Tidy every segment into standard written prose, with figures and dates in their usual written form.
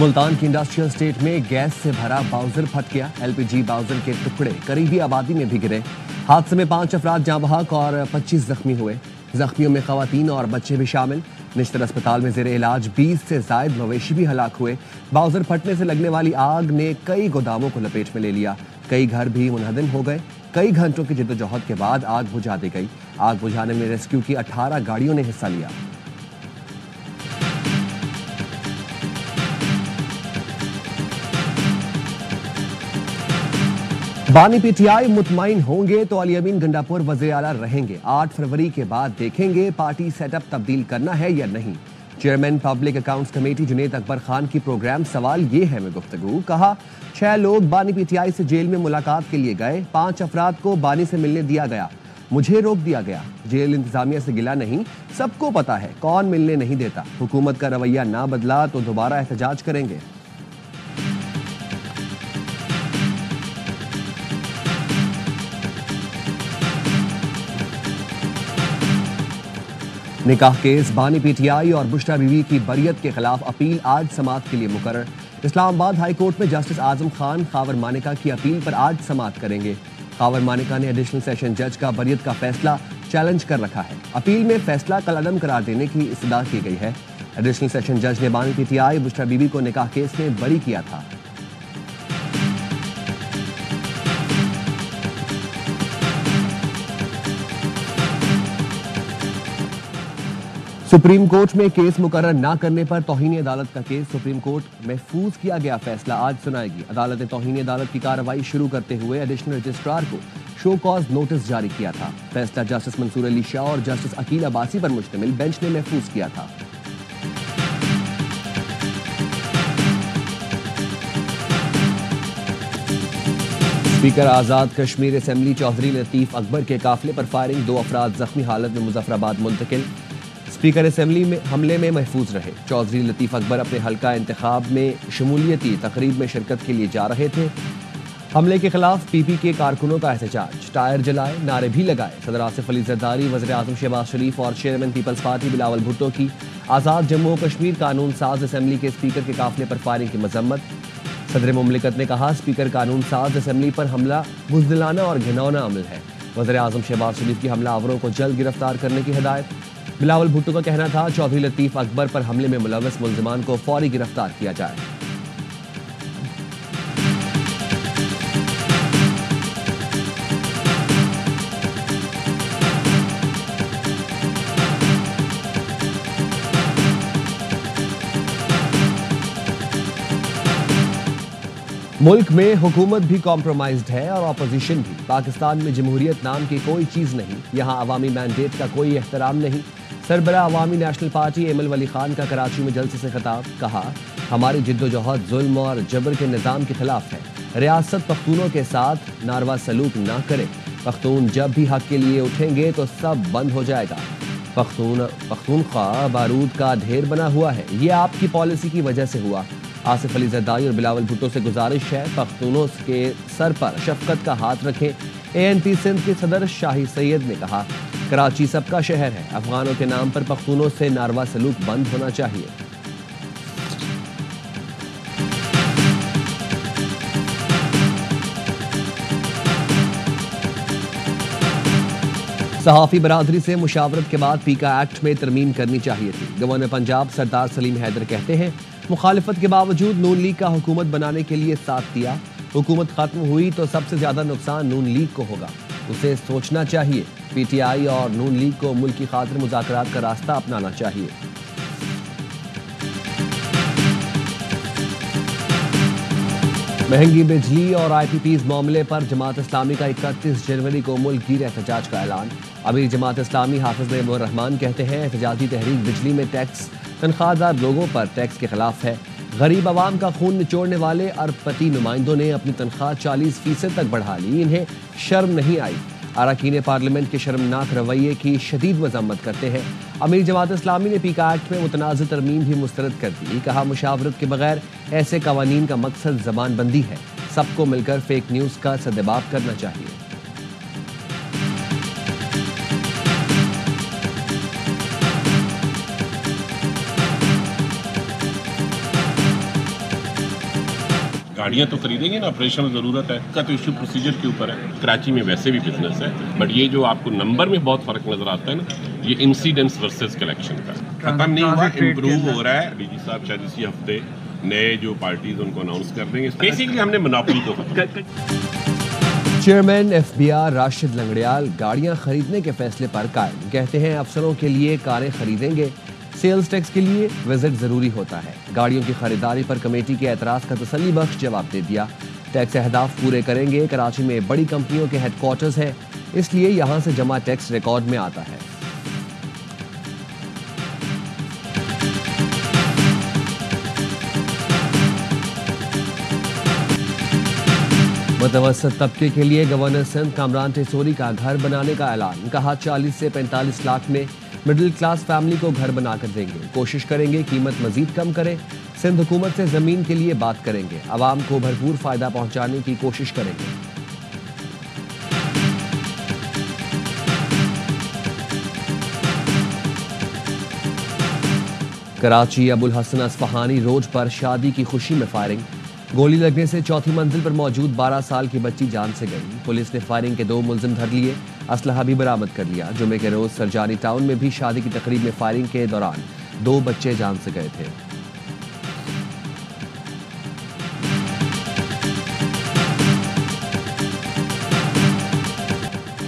मुल्तान की industrial state में gas से भरा बाउजर फट गया। एलपीजी बाउजर के टुकड़े करीबी आबादी में भी गिरे। हादसे में 5 अफराद जाँ बहक और 25 जख्मी हुए। जख्मियों में खवातीन और बच्चे भी शामिल। निश्तर अस्पताल में जेर इलाज 20 से जायद मवेशी भी हलाक हुए। बाउजर फटने से लगने वाली आग ने कई गोदामों को लपेट में ले लिया। कई घर भी मुनहदम हो गए। कई घंटों की जद्दोजहद के बाद आग बुझा दी गई। आग बुझाने में रेस्क्यू की 18 गाड़ियों ने हिस्सा लिया। बानी पीटीआई मुतमईन होंगे तो अली अमीन गंडापुर वज़ीर आला रहेंगे। 8 फरवरी के बाद देखेंगे पार्टी सेटअप तब्दील करना है या नहीं। Chairman public accounts committee Junaid Akbar Khan की प्रोग्राम सवाल ये है में गुफ्तगू। कहा 6 लोग बानी पीटीआई से जेल में मुलाकात के लिए गए। 5 अफराद को बानी से मिलने दिया गया। मुझे रोक दिया गया। जेल इंतजामिया से गिला नहीं, सबको पता है कौन मिलने नहीं देता। हुकूमत का रवैया ना बदला तो दोबारा एहतजाज करेंगे। निकाह केस, बानी पीटीआई और बुशरा बीवी की बरियत के खिलाफ अपील आज समाअत के लिए मुकर्रर। इस्लामाबाद हाई कोर्ट में जस्टिस आजम खान खावर मानिका की अपील पर आज समाअत करेंगे। खावर मानिका ने एडिशनल सेशन जज का बरियत का फैसला चैलेंज कर रखा है। अपील में फैसला कलअदम करार देने की इस्तदा की गई है। एडिशनल सेशन जज ने बानी पीटीआई बुशरा बीवी को निकाह केस में बरी किया था। सुप्रीम कोर्ट में केस मुकर्रर न करने पर तौहीन अदालत का केस सुप्रीम कोर्ट महफूज किया गया फैसला आज सुनाएगी। अदालत ने तौहीन अदालत की कार्रवाई शुरू करते हुए एडिशनल रजिस्ट्रार को शो कॉज नोटिस जारी किया था। फैसला जस्टिस मंसूर अली शाह और जस्टिस अकील अब्बासी पर मुश्तमिल बेंच ने महफूज किया था। स्पीकर आजाद कश्मीर असेंबली चौधरी लतीफ अकबर के काफिले पर फायरिंग, 2 अफराद जख्मी हालत में मुजफ्फराबाद मुंतकिल। स्पीकर असेंबली में हमले में महफूज रहे। चौधरी लतीफ अकबर अपने हल्का इंतखाब में शमूलियती तकरीब में शिरकत के लिए जा रहे थे। हमले के खिलाफ पीपी के कारकुनों का एहतजाज, टायर जलाए, नारे भी लगाए। सदर आसिफ अली जरदारी, वज़ीर आज़म शहबाज शरीफ और chairman peoples party Bilawal Bhutto की आज़ाद जम्मू कश्मीर कानून साज असेंबली के स्पीकर के काफिले पर फायरिंग की मजम्मत। सदर मुमलिकत ने कहा स्पीकर कानून साज असेंबली पर हमला बुज़दिलाना और घिनौना अमल है। वज़ीर आज़म शहबाज शरीफ की हमलावरों को जल्द गिरफ्तार करने की हिदायत। बिलावल भुट्टो का कहना था चौधरी लतीफ अकबर पर हमले में मुलव्वस मुल्जिमान को फौरी गिरफ्तार किया जाए। मुल्क में हुकूमत भी कॉम्प्रोमाइज्ड है और ऑपोजिशन भी। पाकिस्तान में जमहूरियत नाम की कोई चीज नहीं। यहाँ अवामी मैंडेट का कोई एहतराम नहीं। सरबरा अवामी नेशनल पार्टी एमएल वली खान का कराची में जलसे से खिताब। कहा हमारी जिद्दोजहद जुल्म और जबर के निज़ाम के खिलाफ है। रियासत पख्तूनों के साथ नारवा सलूक ना करे। पख्तून जब भी हक के लिए उठेंगे तो सब बंद हो जाएगा। पख्तूनख्वा बारूद का ढेर बना हुआ है। ये आपकी पॉलिसी की वजह से हुआ। आसिफ अली जरदारी और बिलावल भुट्टो से गुजारिश है पख्तूनों के सर पर शफकत का हाथ रखें। एएनपी सिंध के सदर शाही सैयद ने कहा कराची सबका शहर है। अफगानों के नाम पर पख्तूनों से नारवा सलूक बंद होना चाहिए। सहाफ़ी बरादरी से मुशावरत के बाद पीका एक्ट में तरमीम करनी चाहिए थी। गवर्नर पंजाब सरदार सलीम हैदर कहते हैं मुखालिफत के बावजूद नून लीग का हुकूमत बनाने के लिए साथ दिया। हुकूमत खत्म हुई तो सबसे ज्यादा नुकसान नून लीग को होगा। उसे सोचना चाहिए। पीटीआई और नून लीग को मुल्क की खातिर मुज़ाकरात का रास्ता अपनाना चाहिए। महंगी बिजली और IPPs मामले पर जमात इस्लामी का 31 जनवरी को मुल्क गिर एहतजाज का ऐलान। अमीर जमात इस्लामी हाफिज नईमुर रहमान कहते हैं एहतजाजी तहरीक बिजली में टैक्स, तनख्वाहदार लोगों पर टैक्स के खिलाफ है। गरीब आवाम का खून निचोड़ने वाले अरबपति नुमाइंदों ने अपनी तनख्वाह 40% तक बढ़ा ली। इन्हें शर्म नहीं आई। अरकान पार्लियामेंट के शर्मनाक रवैये की शदीद मजम्मत करते हैं। अमीर जमात इस्लामी ने पीका एक्ट में मुतनाज़ तरमीम भी मुस्तरद कर दी। कहा मुशावरत के बगैर ऐसे कवानीन का मकसद जबानबंदी है। सबको मिलकर फेक न्यूज़ का सद्देबाब करना चाहिए। गाड़ियाँ तो खरीदेंगे ना, ऑपरेशनल ज़रूरत है का तो इशू प्रोसीजर के ऊपर है। कराची में वैसे भी बिजनेस है, बट ये जो आपको नंबर में बहुत फ़र्क नज़र आता है ना, ये इंसिडेंट्स वर्सेस कलेक्शन का खत्म नहीं हुआ, इम्प्रूव हो रहा है। डीजी साहब शायद इसी हफ्ते नए जो पार्टीज उनको अनाउंस कर देंगे। बेसिकली हमने मोनोपोली को खत्म। चेयरमैन एफबीआर राशिद लंगड़ियाल गाड़ियां खरीदने के फैसले पर कायम, कहते हैं अफसरों के लिए कारें खरीदेंगे, सेल्स टैक्स के लिए विजिट जरूरी होता है। गाड़ियों की खरीदारी पर कमेटी के एतराज का तसल्ली बख्श जवाब दे दिया। टैक्स अहदाफ पूरे करेंगे। कराची में बड़ी कंपनियों के हेडक्वार्टर्स है, इसलिए यहां से जमा टैक्स रिकॉर्ड में आता है। मुतवस्सित तबके के लिए गवर्नर सिंध कामरान टेसोरी का घर बनाने का ऐलान। कहा 40 से 45 लाख में मिडिल क्लास फैमिली को घर बनाकर देंगे। कोशिश करेंगे कीमत मजीद कम करें। सिंध हुकूमत से जमीन के लिए बात करेंगे। आवाम को भरपूर फायदा पहुंचाने की कोशिश करेंगे। कराची अबुल हसन अस्फहानी रोड पर शादी की खुशी में फायरिंग। गोली लगने से चौथी मंजिल पर मौजूद 12 साल की बच्ची जान से गई। पुलिस ने फायरिंग के 2 मुलजिम धर लिए, असलहा भी बरामद कर लिया। जुमे के रोज सरजानी टाउन में भी शादी की तकरीब में फायरिंग के दौरान 2 बच्चे जान से गए थे।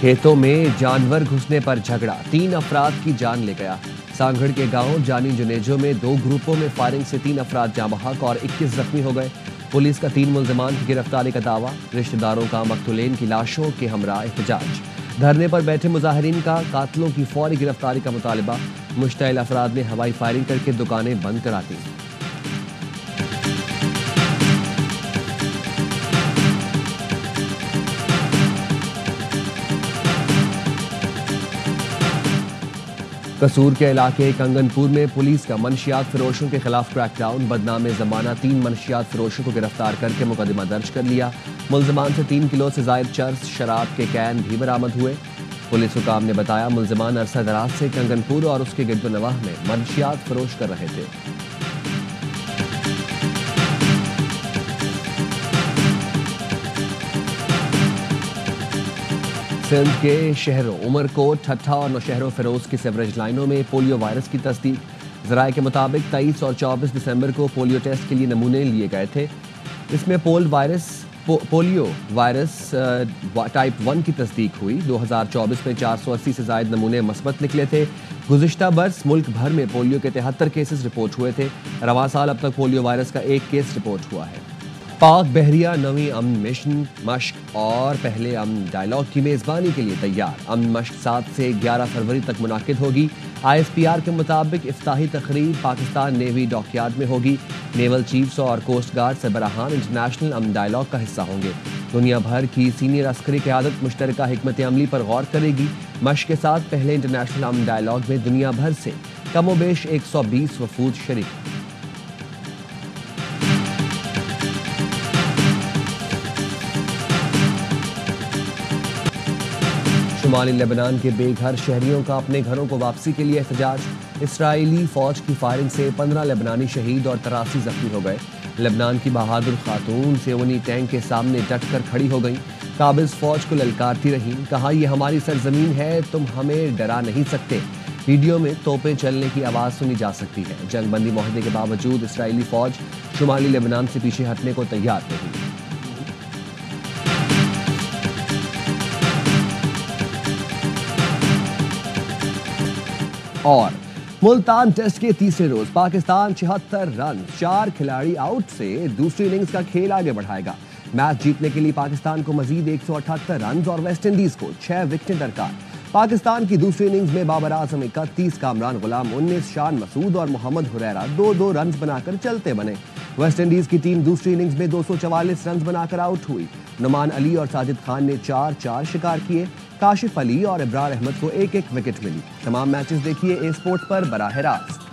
खेतों में जानवर घुसने पर झगड़ा, 3 अफराद की जान ले गया। सांगड़ के गांव जानी जुनेजो में 2 ग्रुपों में फायरिंग से 3 अफराद जाँ बहक और 21 जख्मी हो गए। पुलिस का 3 मुल्जिमान की गिरफ्तारी का दावा। रिश्तेदारों का मकतूलेन की लाशों के हमरा एहतजाज। धरने पर बैठे मुजाहिरीन का कातलों की फौरी गिरफ्तारी का मुतालबा। मुश्तइल अफराद ने हवाई फायरिंग करके दुकानें बंद करा दी। कसूर के इलाके कंगनपुर में पुलिस का मनशियात फरोशों के खिलाफ क्रैकडाउन। बदनाम जमाना 3 मनशियात फरोशों को गिरफ्तार करके मुकदमा दर्ज कर लिया। मुल्जिमान से 3 किलो से जायद चर्स शराब के कैन भी बरामद हुए। पुलिस हुकाम ने बताया मुल्जिमान अरसा दराज से कंगनपुर और उसके गिरदोनवाह में मनशियात फरोश कर रहे थे। सिंध के शहरों उमरकोट, ठट्ठा और नौशहरों फिरोज की सेवरेज लाइनों में पोलियो वायरस की तस्दीक। जराये के मुताबिक 23 और 24 दिसंबर को पोलियो टेस्ट के लिए नमूने लिए गए थे। इसमें पोलियो वायरस टाइप 1 की तस्दीक हुई। 2024 में 480 से जायद नमूने मस्बत निकले थे। गुज़िश्ता बरस मुल्क भर में पोलियो के 73 केसेस रिपोर्ट हुए थे। रवां साल अब तक पोलियो वायरस का 1 केस रिपोर्ट हुआ है। पाक बहरिया नवी अमन मिशन मश्क और पहले अमन डायलॉग की मेज़बानी के लिए तैयार। अमन मश्क 7 से 11 फरवरी तक मुनाकिद होगी। ISPR के मुताबिक इफ्ताही तकरीब पाकिस्तान नेवी डॉकयार्ड में होगी। नेवल चीफ्स और कोस्ट गार्ड सरबराहान इंटरनेशनल अमन डायलॉग का हिस्सा होंगे। दुनिया भर की सीनियर अस्करी क़यादत मुश्तरका हिकमत अमली पर गौर करेगी। मश्क के साथ पहले इंटरनेशनल अमन डायलॉग में दुनिया भर से कमोबेश 120 वफूद शरीक। शुमाली लेबनान के बेघर शहरियों का अपने घरों को वापसी के लिए एहतजाज। इसराइली फौज की फायरिंग से 15 लेबनानी शहीद और 83 जख्मी हो गए। लेबनान की बहादुर खातून सेवनी टैंक के सामने डटकर खड़ी हो गई। काबिज फौज को ललकारती रही। कहा यह हमारी सरजमीन है, तुम हमें डरा नहीं सकते। वीडियो में तोपें चलने की आवाज़ सुनी जा सकती है। जंगबंदी माहदे के बावजूद इसराइली फौज शुमाली लेबनान से पीछे हटने को तैयार नहीं। और मुल्तान टेस्ट के तीसरे रोज पाकिस्तान 76 रन, 4 खिलाड़ी आउट से दूसरी इनिंग्स का खेल आगे बढ़ाएगा। मैच जीतने के लिए पाकिस्तान को मजीद 178 रन और वेस्ट इंडीज को 6 विकेटें दरकार। पाकिस्तान की दूसरी इनिंग्स में बाबर आजम 31, कामरान गुलाम 19, शान मसूद और मोहम्मद हुरैरा 2-2 रन बनाकर चलते बने। वेस्ट इंडीज की टीम दूसरी इनिंग्स में 244 रन बनाकर आउट हुई। नुमान अली और साजिद खान ने 4-4 शिकार किए। काशिफ अली और इब्रार अहमद को 1-1 विकेट मिली। तमाम मैचेस देखिए ए स्पोर्ट्स पर बराह रास्त।